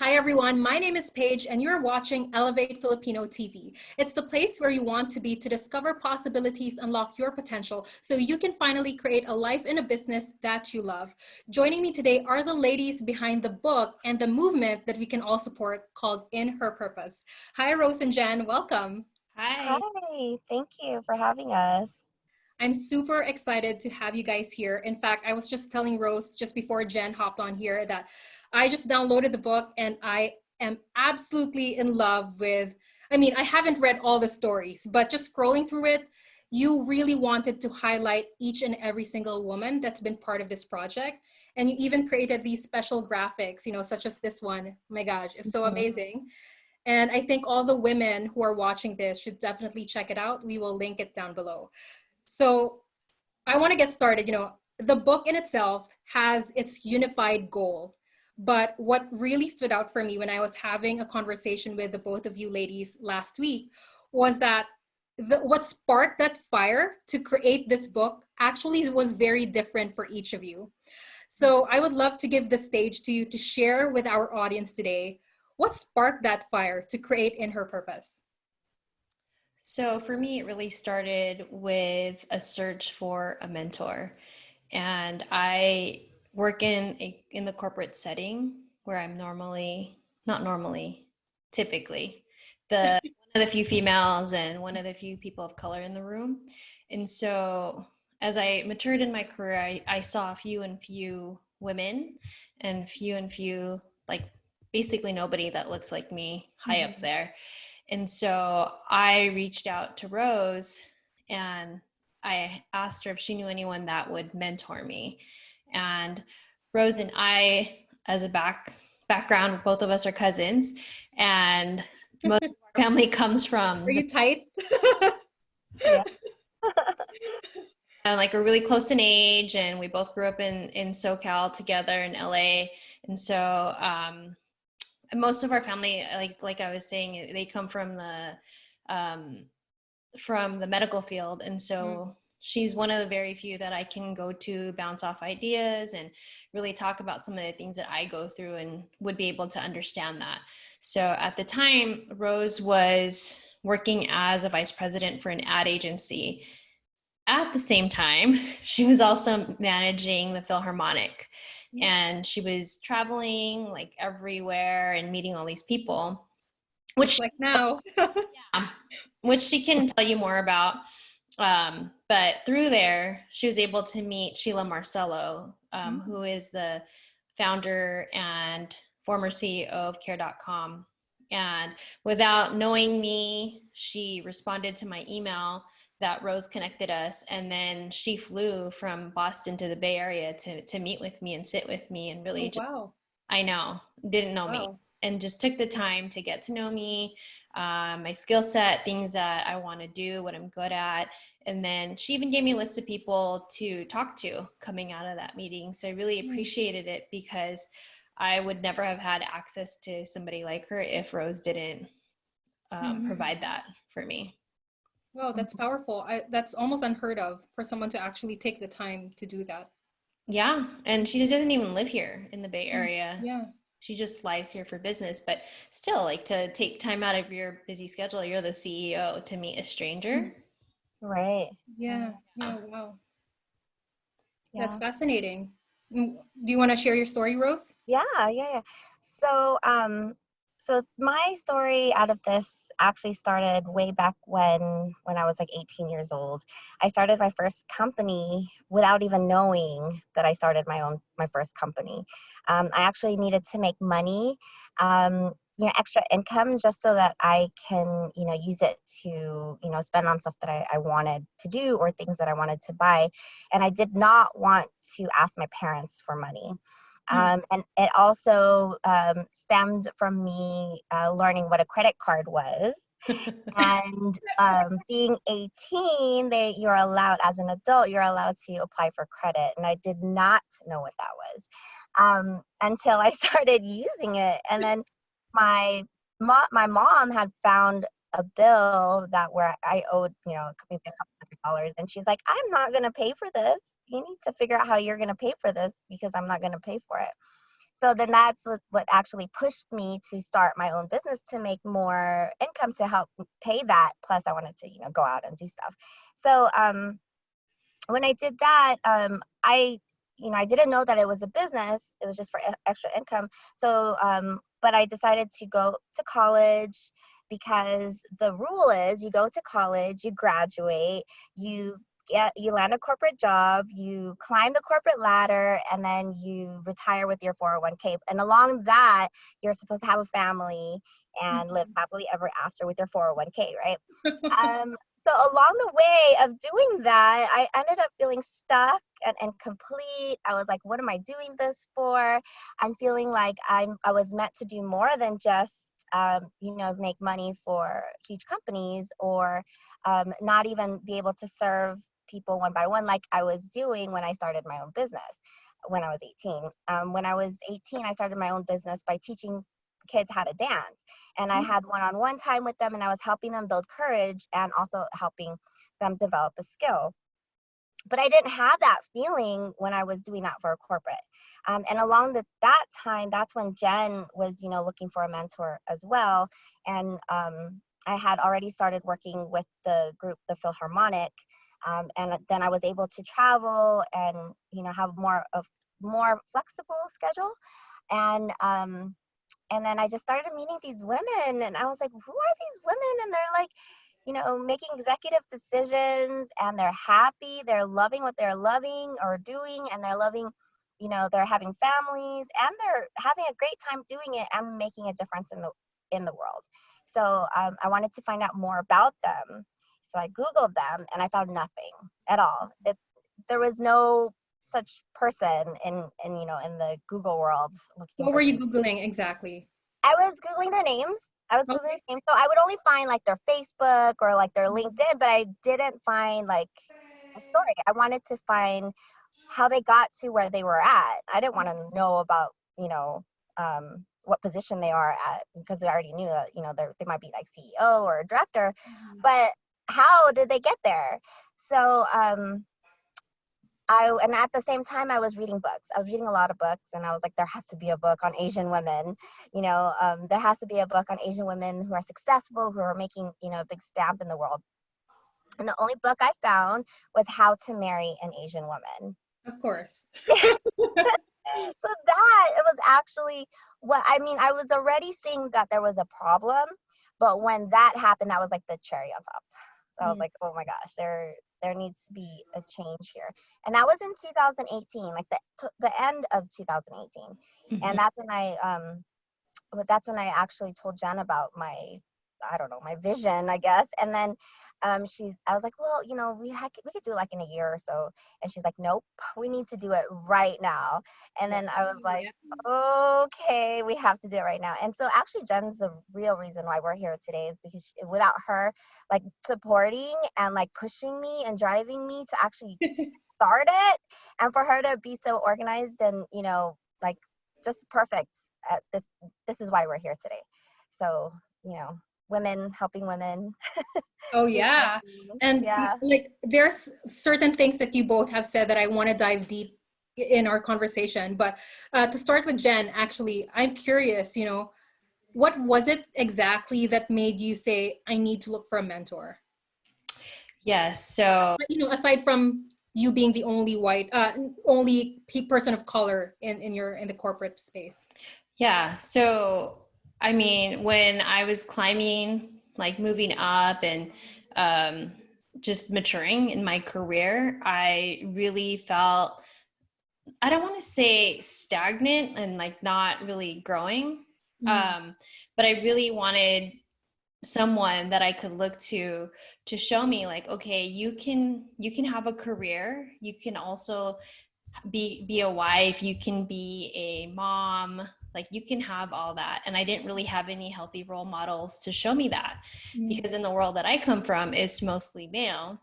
Hi everyone, my name is Paige and you're watching Elevate Filipino TV. It's the place where you want to be to discover possibilities, unlock your potential, so you can finally create a life and a business that you love. Joining me today are the ladies behind the book and the movement that we can all support called In Her Purpose. Hi Rose and Jen, welcome. Hi. Hi, thank you for having us. I'm super excited to have you guys here. In fact, I was just telling Rose just before Jen hopped on here that I just downloaded the book and I am absolutely in love with, I haven't read all the stories, but just scrolling through it, you really wanted to highlight each and every single woman that's been part of this project. And you even created these special graphics, such as this one. Oh my gosh, it's so Mhm. amazing. And I think all the women who are watching this should definitely check it out. We will link it down below. So I want to get started. The book in itself has its unified goal. But what really stood out for me when I was having a conversation with the both of you ladies last week was that what sparked that fire to create this book actually was very different for each of you. So I would love to give the stage to you to share with our audience today what sparked that fire to create In Her Purpose. So for me, it really started with a search for a mentor. And I work in the corporate setting where I'm typically one of the few females and one of the few people of color in the room. And so as I matured in my career, I saw few and few women and few, like basically nobody that looks like me high up there. And so I reached out to Rose and I asked her if she knew anyone that would mentor me. And Rose and I, as a background, both of us are cousins, and most of our family comes from. Are you tight? Yeah. Like we're really close in age, and we both grew up in SoCal together in LA. And so most of our family, like I was saying, they come from the medical field. And so she's one of the very few that I can go to bounce off ideas and really talk about some of the things that I go through and would be able to understand that. So at the time, Rose was working as a vice president for an ad agency. At the same time, she was also managing the Philharmonic, and she was traveling like everywhere and meeting all these people, Which like now. yeah, which she can tell you more about. But through there, she was able to meet Sheila Marcello, who is the founder and former CEO of Care.com. And without knowing me, she responded to my email that Rose connected us. And then she flew from Boston to the Bay Area to meet with me and sit with me and really I know, didn't know me, and just took the time to get to know me, my skill set, things that I want to do, what I'm good at. And then she even gave me a list of people to talk to coming out of that meeting. So I really appreciated it because I would never have had access to somebody like her if Rose didn't provide that for me. Wow, that's powerful. That's almost unheard of for someone to actually take the time to do that. Yeah. And she doesn't even live here in the Bay Area. Yeah. She just flies here for business, but still, like, to take time out of your busy schedule, you're the CEO, to meet a stranger. Right. Yeah. Wow. Yeah. That's fascinating. Do you want to share your story, Rose? Yeah. So, so my story out of this actually started way back when I was like 18 years old. I started my first company without even knowing that I started my first company. I actually needed to make money, extra income, just so that I can, use it to, spend on stuff that I wanted to do or things that I wanted to buy. And I did not want to ask my parents for money. And it also stemmed from me learning what a credit card was. And being 18, you're allowed, as an adult, you're allowed to apply for credit. And I did not know what that was until I started using it. And then my mom had found a bill where I owed, maybe a couple $100. And she's like, I'm not going to pay for this. You need to figure out how you're going to pay for this because I'm not going to pay for it. so then that's what actually pushed me to start my own business to make more income to help pay that. Plus I wanted to, go out and do stuff. So when I did that, I didn't know that it was a business. It was just for extra income. So, but I decided to go to college because the rule is you go to college, you graduate, you land a corporate job, you climb the corporate ladder, and then you retire with your 401k. And along that, you're supposed to have a family and live happily ever after with your 401k, right? So along the way of doing that, I ended up feeling stuck and incomplete. I was like, what am I doing this for? I'm feeling like I was meant to do more than just, make money for huge companies, or not even be able to serve people one by one like I was doing when I started my own business when I was 18. When I was 18, I started my own business by teaching kids how to dance. And I had one-on-one time with them, and I was helping them build courage and also helping them develop a skill. But I didn't have that feeling when I was doing that for a corporate. And along that time, that's when Jen was, looking for a mentor as well. And I had already started working with the group, the Philharmonic. And then I was able to travel and, have more flexible schedule. And then I just started meeting these women, and I was like, who are these women? And they're like, making executive decisions, and they're happy. They're loving what they're loving or doing, and they're loving, they're having families, and they're having a great time doing it and making a difference in the world. So I wanted to find out more about them. So I Googled them, and I found nothing at all. There was no such person in the Google world looking What for were you these. Googling exactly? I was Googling their names. Okay. So I would only find like their Facebook or like their LinkedIn, but I didn't find like a story. I wanted to find how they got to where they were at. I didn't want to know about, what position they are at, because I already knew that, they might be like CEO or a director, but how did they get there? So, and at the same time, I was reading books. I was reading a lot of books, and I was like, there has to be a book on Asian women. There has to be a book on Asian women who are successful, who are making, a big stamp in the world. And the only book I found was How to Marry an Asian Woman. Of course. So that it was actually I was already seeing that there was a problem, but when that happened, that was like the cherry on top. I was like, oh my gosh, there needs to be a change here. And that was in 2018, like the end of 2018. And that's when I actually told Jen about my vision, I guess. And then I was like, well, we could do it like in a year or so. And she's like, nope, we need to do it right now. And then I was like, okay, we have to do it right now. And so actually Jen's the real reason why we're here today, is because without her like supporting and like pushing me and driving me to actually start it, and for her to be so organized and, like just perfect at this is why we're here today. So, women helping women. Oh yeah. And Yeah. like there's certain things that you both have said that I want to dive deep in our conversation. But to start with Jen, actually, I'm curious, what was it exactly that made you say, I need to look for a mentor? Yes. So, Aside from you being the only person of color in the corporate space. yeah. So, I mean, when I was climbing, like moving up and just maturing in my career, I really felt, I don't want to say stagnant and like not really growing. But I really wanted someone that I could look to show me like, okay, you can have a career, you can also be a wife, you can be a mom, like you can have all that. And I didn't really have any healthy role models to show me that, because in the world that I come from, it's mostly male.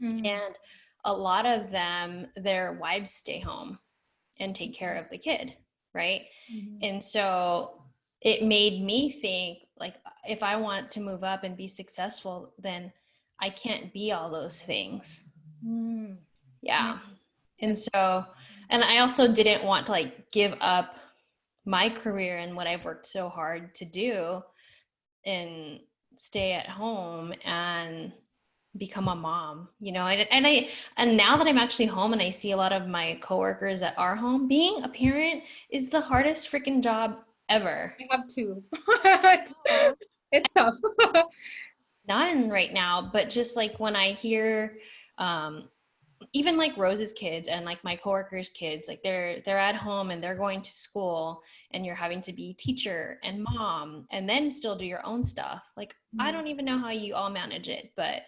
And a lot of them, their wives stay home and take care of the kid, right? And so it made me think like, if I want to move up and be successful, then I can't be all those things. Yeah. And so, and I also didn't want to like give up my career and what I've worked so hard to do and stay at home and become a mom, you know, and now that I'm actually home and I see a lot of my coworkers that are home, being a parent is the hardest freaking job ever. I have two. It's tough. None right now, but just like when I hear, even like Rose's kids and like my coworkers' kids, like they're at home and they're going to school, and you're having to be teacher and mom and then still do your own stuff. Like I don't even know how you all manage it, but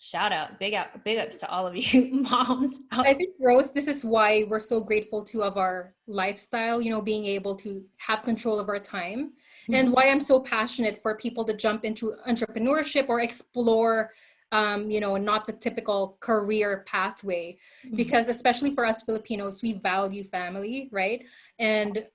shout out, big ups to all of you moms out I think, Rose, this is why we're so grateful too of our lifestyle, you know, being able to have control of our time, and why I'm so passionate for people to jump into entrepreneurship or explore, you know, not the typical career pathway, because especially for us Filipinos, we value family, right? And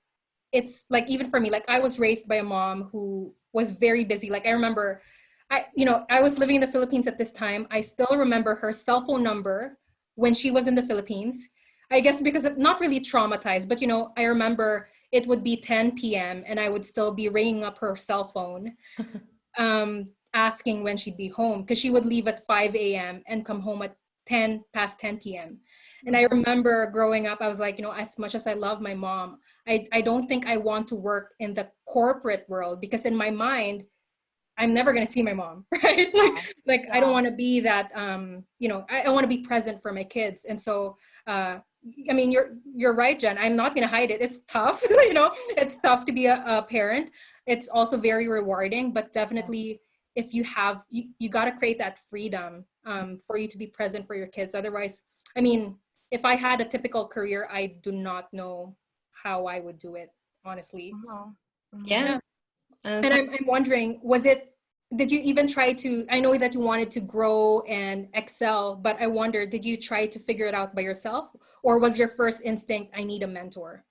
it's like, even for me, like I was raised by a mom who was very busy. Like I remember, I was living in the Philippines at this time. I still remember her cell phone number when she was in the Philippines. I guess because I'm not really traumatized, but you know, I remember it would be 10 p.m. and I would still be ringing up her cell phone, asking when she'd be home, because she would leave at 5 a.m. and come home at 10 past 10 p.m. And I remember growing up, I was like, you know, as much as I love my mom, I don't think I want to work in the corporate world, because in my mind, I'm never going to see my mom, right? Like I don't want to be that, you know, I want to be present for my kids. And so, I mean, you're right, Jen. I'm not going to hide it. It's tough, you know, it's tough to be a parent. It's also very rewarding, but definitely if you have, you got to create that freedom, for you to be present for your kids. Otherwise, I mean, if I had a typical career, I do not know how I would do it, honestly. Yeah. And I'm wondering, did you even try to, I know that you wanted to grow and excel, but I wonder, did you try to figure it out by yourself? Or was your first instinct, I need a mentor?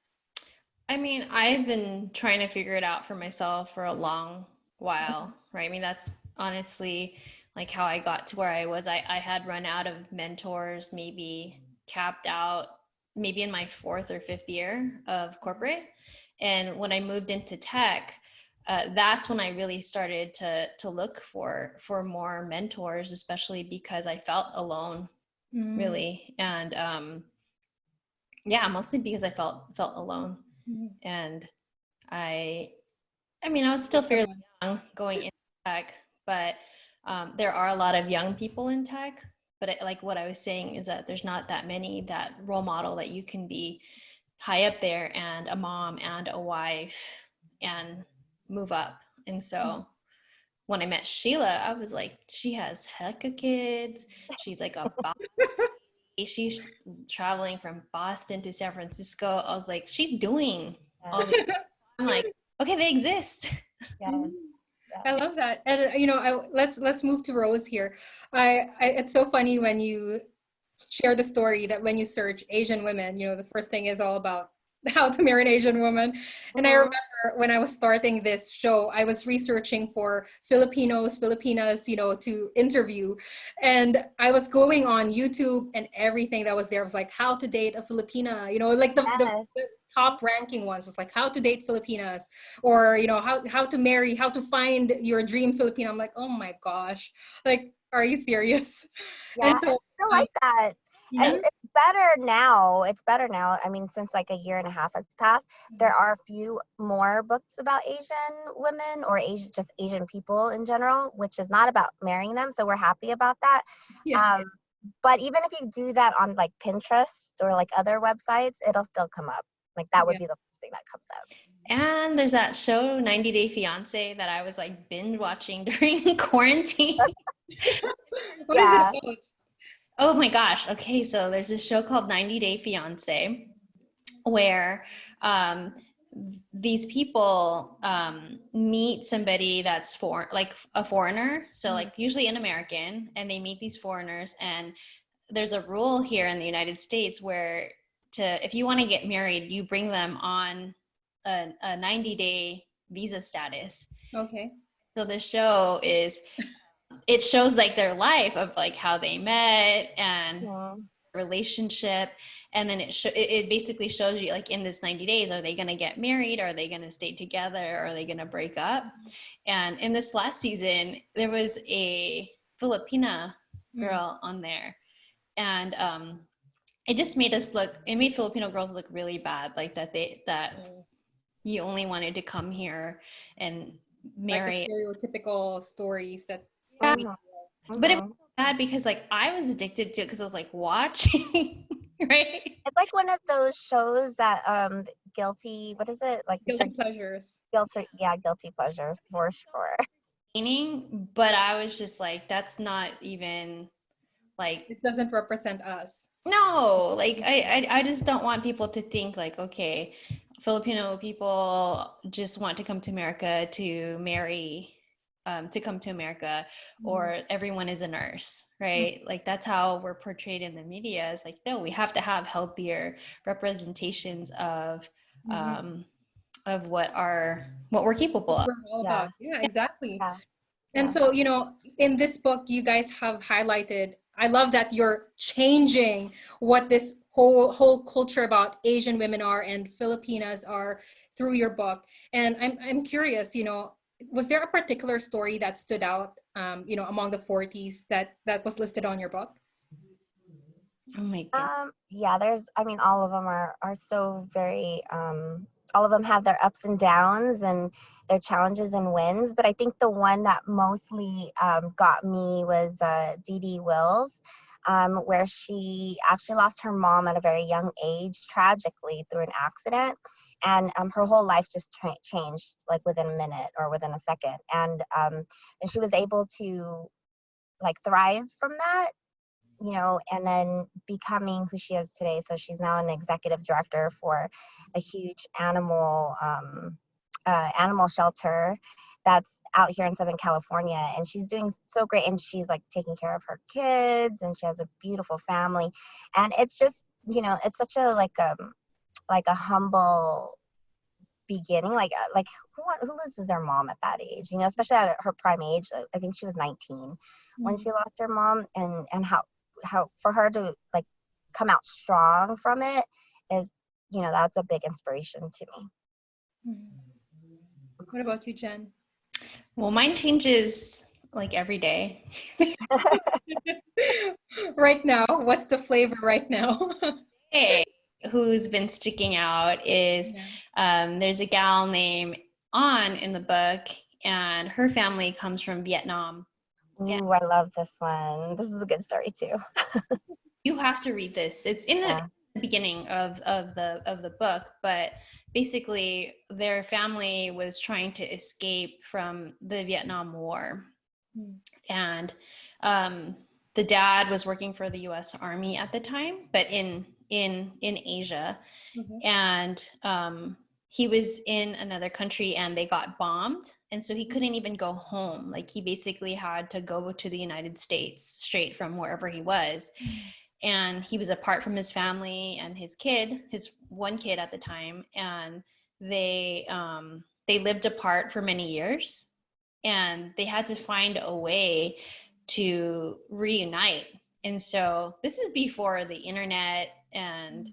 I mean, I've been trying to figure it out for myself for a long while, right? I mean, that's honestly like how I got to where I was. I had run out of mentors, maybe capped out, maybe in my 4th or 5th year of corporate. And when I moved into tech, that's when I really started to look for more mentors, especially because I felt alone, really. And yeah, mostly because I felt alone. And I mean, I was still fairly young going into tech, but there are a lot of young people in tech. But like what I was saying is that there's not that many that role model that you can be high up there and a mom and a wife and move up. And so when I met Sheila, I was like, she has hecka kids. She's like a boss. She's traveling from Boston to San Francisco. I was like, she's doing all this. I'm like, okay, they exist. I love that. And you know, let's move to Rose here. It's so funny when you share the story that when you search Asian women, you know, the first thing is all about how to marry an Asian woman. And I remember when I was starting this show, I was researching for Filipinas, you know, to interview. And I was going on YouTube, and everything that was there was like how to date a Filipina, you know, like the top ranking ones was like how to date Filipinas, or, you know, how to marry, how to find your dream Filipina. I'm like, oh my gosh, like, are you serious? Yeah, And so I still like that. And it's better now. It's better now. I mean, since like a year and a half has passed, there are a few more books about Asian women or just Asian people in general, which is not about marrying them. So we're happy about that. But even if you do that on like Pinterest or like other websites, it'll still come up. Like that would be the first thing that comes up. And there's that show 90 Day Fiance that I was like binge watching during quarantine. What is it about? Oh my gosh. Okay, so there's this show called 90 Day Fiance where these people meet somebody that's like a foreigner, so like usually an American, and they meet these foreigners, and there's a rule here in the United States where if you want to get married, you bring them on a 90-day visa status. Okay. So the show it shows like their life of like how they met and relationship. And then it basically shows you, like, in this 90 days, are they going to get married? Are they going to stay together? Are they going to break up? And in this last season, there was a Filipina girl on there. And it just made it made Filipino girls look really bad. Like that you only wanted to come here and marry. Like the stereotypical stories that Yeah. But it was so bad because, like, I was addicted to it because I was like watching, right? It's like one of those shows that guilty, what is it? Like guilty pleasures. Guilty pleasures for sure. But I was just like, that's not even like, It doesn't represent us. no, like I just don't want people to think like, okay, Filipino people just want to come to America to marry, to come to America, or everyone is a nurse, right? Like that's how we're portrayed in the media. It's like, no, we have to have healthier representations of what we're capable of. We're all about. Yeah, exactly. Yeah. And so, you know, in this book, you guys have highlighted, I love that you're changing what this whole culture about Asian women are and Filipinas are through your book. And I'm curious, you know, was there a particular story that stood out, you know, among the 40s that was listed on your book? Oh my God. Yeah, all of them are so very, all of them have their ups and downs and their challenges and wins. But I think the one that mostly got me was Dee Dee Wills, where she actually lost her mom at a very young age, tragically through an accident. And her whole life just changed like within a minute or within a second. And she was able to like thrive from that, you know, and then becoming who she is today. So she's now an executive director for a huge animal shelter that's out here in Southern California, and she's doing so great. And she's like taking care of her kids, and she has a beautiful family. And it's just, you know, it's such a like a humble beginning. Like who loses their mom at that age, you know, especially at her prime age. I think she was 19 when she lost her mom, and how for her to like come out strong from it is, you know, that's a big inspiration to me. What about you, Jen? Well, mine changes like every day. Right now, what's the flavor right now? Hey, who's been sticking out is there's a gal named An in the book, and her family comes from Vietnam. Ooh, I love this one. This is a good story too. You have to read this. It's in the beginning of the book, but basically their family was trying to escape from the Vietnam War. And the dad was working for the US Army at the time, but in Asia. And he was in another country and they got bombed. And so he couldn't even go home. Like he basically had to go to the United States straight from wherever he was. And he was apart from his family and his one kid at the time. And they lived apart for many years, and they had to find a way to reunite. And so this is before the internet and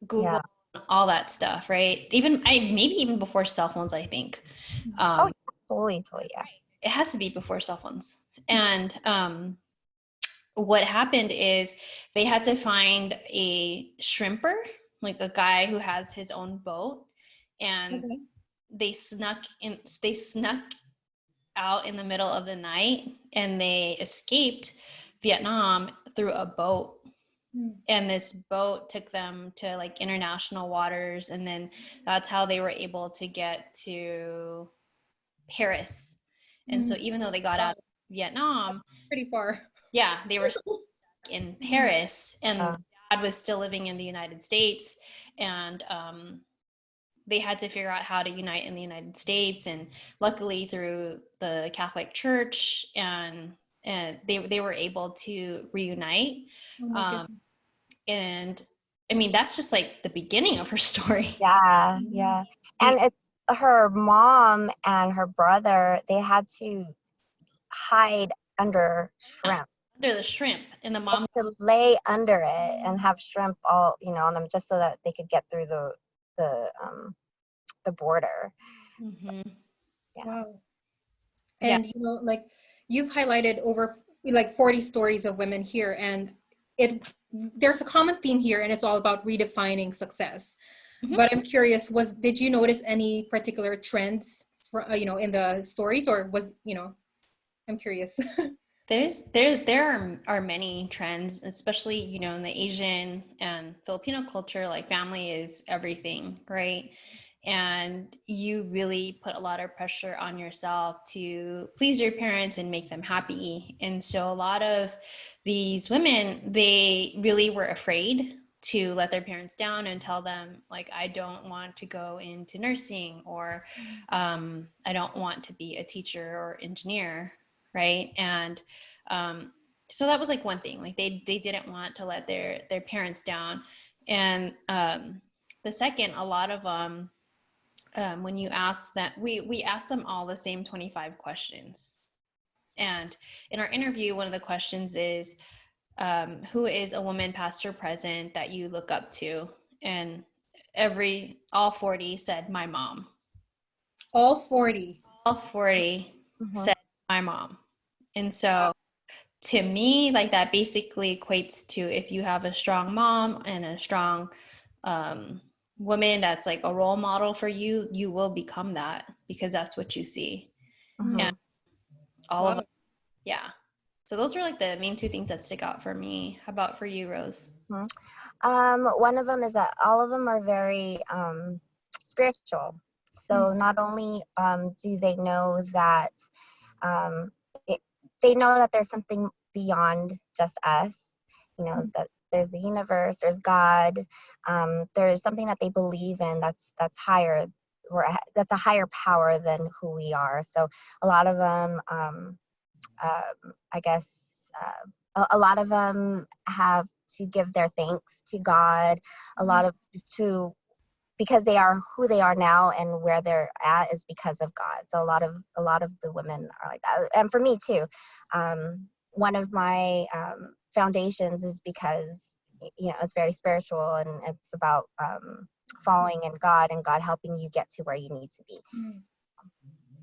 Google, all that stuff, right? Maybe even before cell phones, I think. Totally, yeah. It has to be before cell phones. And what happened is they had to find a shrimper, like a guy who has his own boat, and they snuck out in the middle of the night, and they escaped Vietnam through a boat. And this boat took them to like international waters, and then that's how they were able to get to Paris. And so even though they got out of Vietnam, pretty far. Yeah, they were stuck in Paris, and dad was still living in the United States, and they had to figure out how to unite in the United States. And luckily through the Catholic Church, and they were able to reunite. And I mean, that's just like the beginning of her story. Yeah. And it's her mom and her brother, they had to hide under shrimp. Under the shrimp, and the mom. To lay under it and have shrimp all, on them, just so that they could get through the border. So, Mhm. yeah. Wow. Yeah. And like you've highlighted over like 40 stories of women here, and there's a common theme here, and it's all about redefining success. Mhm. But I'm curious, did you notice any particular trends in the stories, or I'm curious. There are many trends, especially in the Asian and Filipino culture. Like, family is everything, right? And you really put a lot of pressure on yourself to please your parents and make them happy. And so a lot of these women, they really were afraid to let their parents down and tell them, like, I don't want to go into nursing, or I don't want to be a teacher or engineer, right? And so that was like one thing. Like, they didn't want to let their parents down. And the second, a lot of when you ask that, we ask them all the same 25 questions. And in our interview, one of the questions is, who is a woman, past or present, that you look up to? And all 40 said my mom. All 40. All 40 Mm-hmm. said my mom. And so to me, like, that basically equates to, if you have a strong mom and a strong woman that's like a role model for you, you will become that, because that's what you see. Mm-hmm. And all of Wow. them, yeah. So those were like the main two things that stick out for me. How about for you, Rose? One of them is that all of them are very spiritual. So not only do they know that um, they know that there's something beyond just us, that there's a universe, there's God, there's something that they believe in that's higher, or that's a higher power than who we are. So a lot of them, I guess, a lot of them have to give their thanks to God, a lot of because they are who they are now, and where they're at is because of God. So a lot of the women are like that, and for me too. One of my foundations is because it's very spiritual, and it's about following in God, and God helping you get to where you need to be.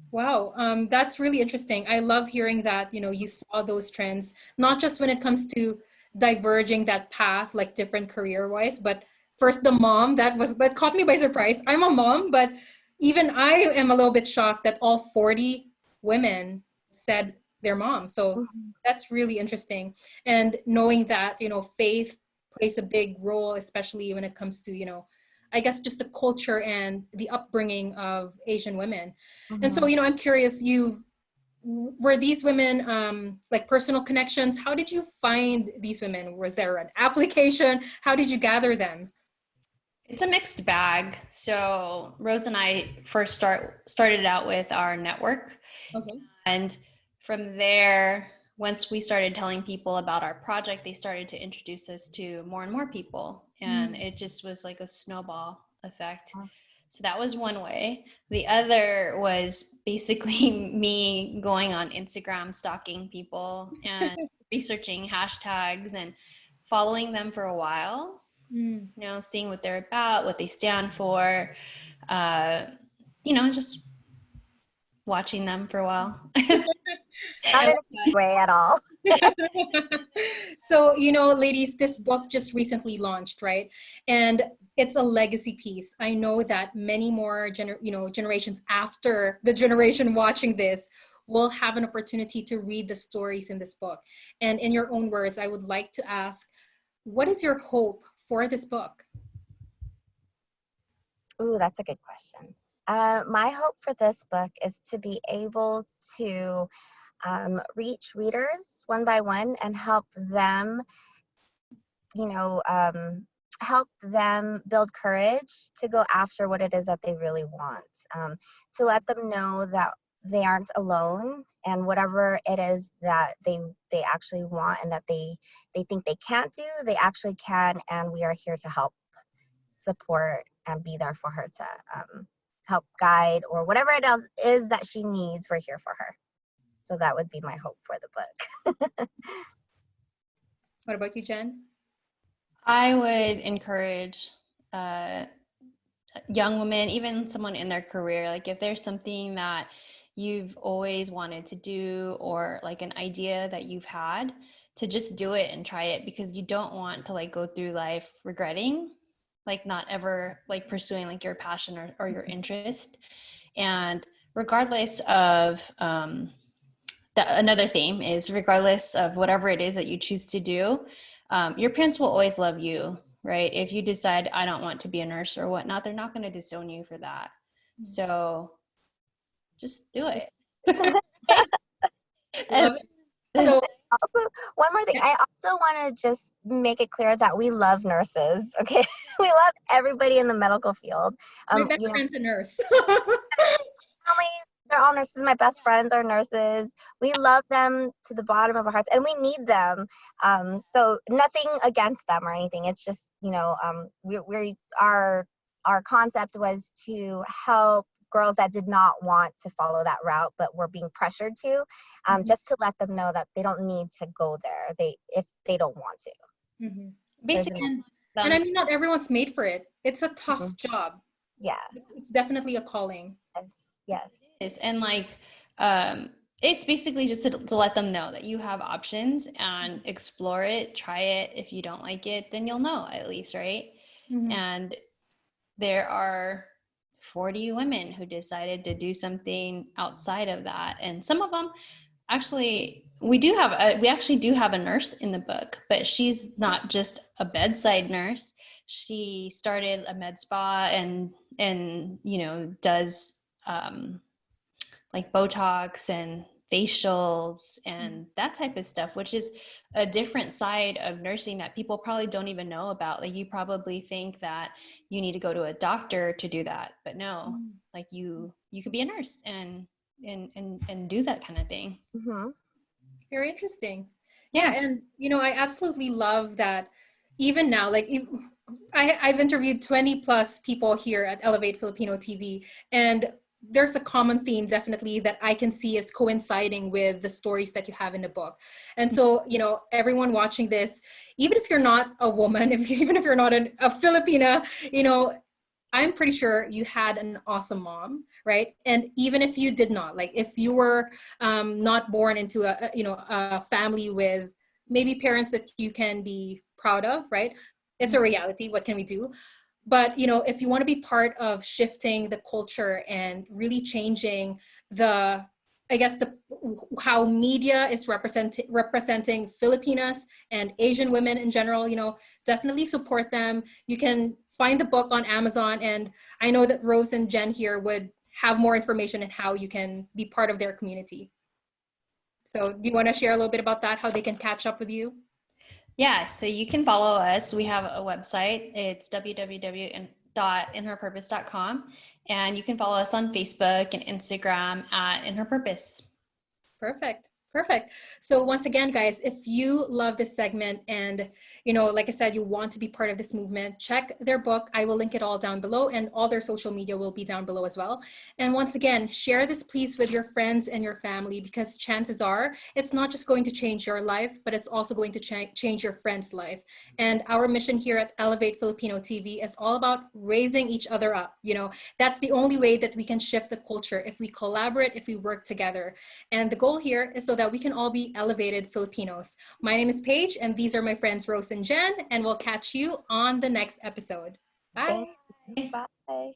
Wow, that's really interesting. I love hearing that, you saw those trends, not just when it comes to diverging that path, like different career-wise, but first the mom, that caught me by surprise. I'm a mom, but even I am a little bit shocked that all 40 women said their mom. So that's really interesting. And knowing that, faith plays a big role, especially when it comes to, I guess just the culture and the upbringing of Asian women. And so, I'm curious, were these women like personal connections? How did you find these women? Was there an application? How did you gather them? It's a mixed bag. So Rose and I first started out with our network. Okay. And from there, once we started telling people about our project, they started to introduce us to more and more people. And it just was like a snowball effect. So that was one way. The other was basically me going on Instagram, stalking people and researching hashtags and following them for a while, seeing what they're about, what they stand for, just watching them for a while. Not in a big way at all. So, ladies, this book just recently launched, right? And it's a legacy piece. I know that many more generations after the generation watching this will have an opportunity to read the stories in this book. And in your own words, I would like to ask, what is your hope for this book? Ooh, that's a good question. My hope for this book is to be able to reach readers one by one and help them, help them build courage to go after what it is that they really want. To let them know that they aren't alone, and whatever it is that they actually want and that they think they can't do, they actually can, and we are here to help, support, and be there for her to help guide, or whatever it else is that she needs, we're here for her. So that would be my hope for the book. What about you, Jen? I would encourage young women, even someone in their career, like if there's something that you've always wanted to do or like an idea that you've had, to just do it and try it, because you don't want to like go through life regretting like not ever like pursuing like your passion or your interest. And regardless of another theme is, regardless of whatever it is that you choose to do, your parents will always love you, right? If you decide I don't want to be a nurse or whatnot, they're not going to disown you for that. So just do it. Love it. So Also, one more thing. I also want to just make it clear that we love nurses. Okay, we love everybody in the medical field. my best You know, friend's a nurse. family, they're all nurses. My best friends are nurses. We love them to the bottom of our hearts, and we need them. So nothing against them or anything. It's just, you know, our concept was to help girls that did not want to follow that route but were being pressured to, just to let them know that they don't need to go there if they don't want to. Mm-hmm. Basically, And I mean, not everyone's made for it. It's a tough job. Yeah. It's definitely a calling. Yes. and like it's basically just to let them know that you have options and explore it, try it. If you don't like it, then you'll know at least, right? Mm-hmm. And there are 40 women who decided to do something outside of that, and some of them actually, we actually do have a nurse in the book, but she's not just a bedside nurse. She started a med spa and you know, does like Botox and facials and that type of stuff, which is a different side of nursing that people probably don't even know about. Like you probably think that you need to go to a doctor to do that, but no, like you could be a nurse and do that kind of thing. Mm-hmm. Very interesting. Yeah, and you know, I absolutely love that. Even now, like I've interviewed 20 plus people here at Elevate Filipino TV, and there's a common theme definitely that I can see is coinciding with the stories that you have in the book. And so, you know, everyone watching this, even if you're not a woman, even if you're not a Filipina, you know, I'm pretty sure you had an awesome mom, right? And even if you did not, like if you were not born into a family with maybe parents that you can be proud of, right? It's a reality. What can we do? But you know, if you want to be part of shifting the culture and really changing the, I guess, the how media is representing Filipinas and Asian women in general, you know, definitely support them. You can find the book on Amazon, and I know that Rose and Jen here would have more information on how you can be part of their community. So do you want to share a little bit about that, how they can catch up with you? Yeah, so you can follow us. We have a website. It's www.inherpurpose.com, and you can follow us on Facebook and Instagram at In Her Purpose. Perfect. Perfect. So once again, guys, if you love this segment and, you know, like I said, you want to be part of this movement, check their book. I will link it all down below, and all their social media will be down below as well. And once again, share this please with your friends and your family, because chances are it's not just going to change your life, but it's also going to change your friend's life. And our mission here at Elevate Filipino TV is all about raising each other up. You know, that's the only way that we can shift the culture, if we collaborate, if we work together. And the goal here is so that we can all be elevated Filipinos. My name is Paige, and these are my friends Rose and Jen, and we'll catch you on the next episode. Bye. Bye.